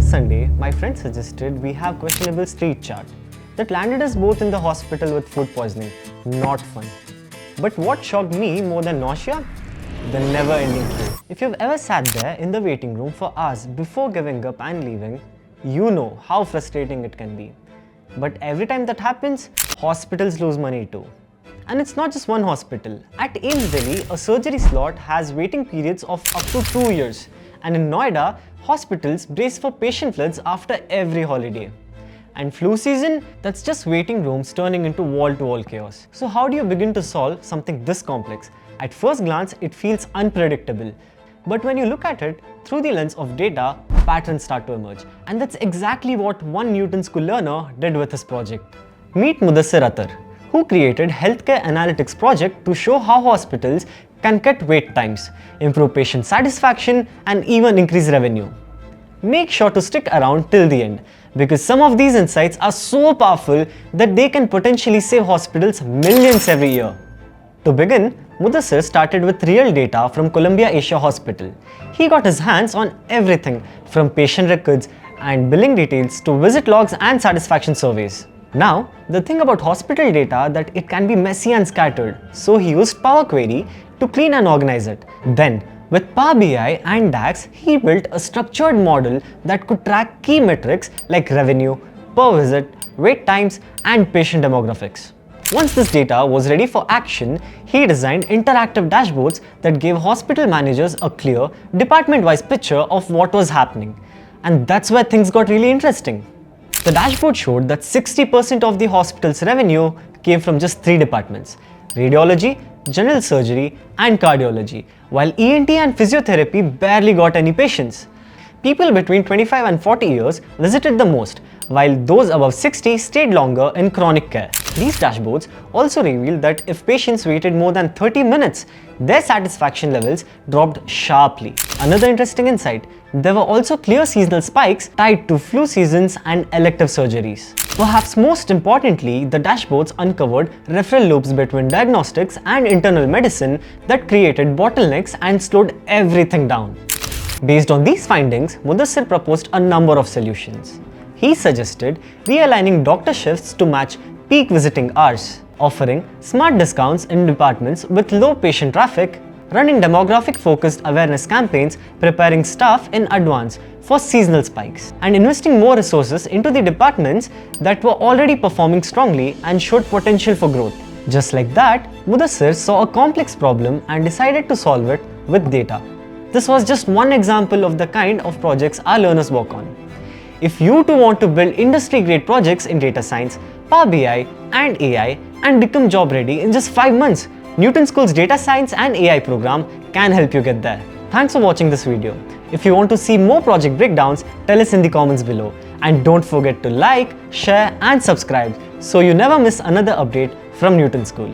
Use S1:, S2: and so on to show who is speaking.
S1: Last Sunday, my friend suggested we have questionable street chart that landed us both in the hospital with food poisoning. Not fun. But what shocked me more than nausea? The never-ending queue. If you've ever sat there in the waiting room for hours before giving up and leaving, you know how frustrating it can be. But every time that happens, hospitals lose money too. And it's not just one hospital. At AIIMS Delhi, a surgery slot has waiting periods of up to 2 years. And in Noida, hospitals brace for patient floods after every holiday. And flu season, that's just waiting rooms turning into wall-to-wall chaos. So how do you begin to solve something this complex? At first glance, it feels unpredictable. But when you look at it through the lens of data, patterns start to emerge. And that's exactly what one Newton School learner did with his project. Meet Mudassir Attar, who created Healthcare Analytics project to show how hospitals can cut wait times, improve patient satisfaction, and even increase revenue. Make sure to stick around till the end, because some of these insights are so powerful that they can potentially save hospitals millions every year. To begin, Mudassir started with real data from Columbia Asia Hospital. He got his hands on everything from patient records and billing details to visit logs and satisfaction surveys. Now, the thing about hospital data that it can be messy and scattered, so he used Power Query to clean and organize it. Then, with Power BI and DAX, he built a structured model that could track key metrics like revenue, per visit, wait times, and patient demographics. Once this data was ready for action, he designed interactive dashboards that gave hospital managers a clear, department-wise picture of what was happening. And that's where things got really interesting. The dashboard showed that 60% of the hospital's revenue came from just 3 departments: radiology, general surgery, and cardiology, while ENT and physiotherapy barely got any patients. People between 25 and 40 years visited the most, while those above 60 stayed longer in chronic care. These dashboards also revealed that if patients waited more than 30 minutes, their satisfaction levels dropped sharply. Another interesting insight, there were also clear seasonal spikes tied to flu seasons and elective surgeries. Perhaps most importantly, the dashboards uncovered referral loops between diagnostics and internal medicine that created bottlenecks and slowed everything down. Based on these findings, Mudassir proposed a number of solutions. He suggested realigning doctor shifts to match peak visiting hours, offering smart discounts in departments with low patient traffic, running demographic-focused awareness campaigns, preparing staff in advance for seasonal spikes, and investing more resources into the departments that were already performing strongly and showed potential for growth. Just like that, Mudassir saw a complex problem and decided to solve it with data. This was just one example of the kind of projects our learners work on. If you too want to build industry-grade projects in data science, Power BI and AI and become job ready in just 5 months, Newton School's Data Science and AI program can help you get there. Thanks for watching this video. If you want to see more project breakdowns, tell us in the comments below. And don't forget to like, share and subscribe so you never miss another update from Newton School.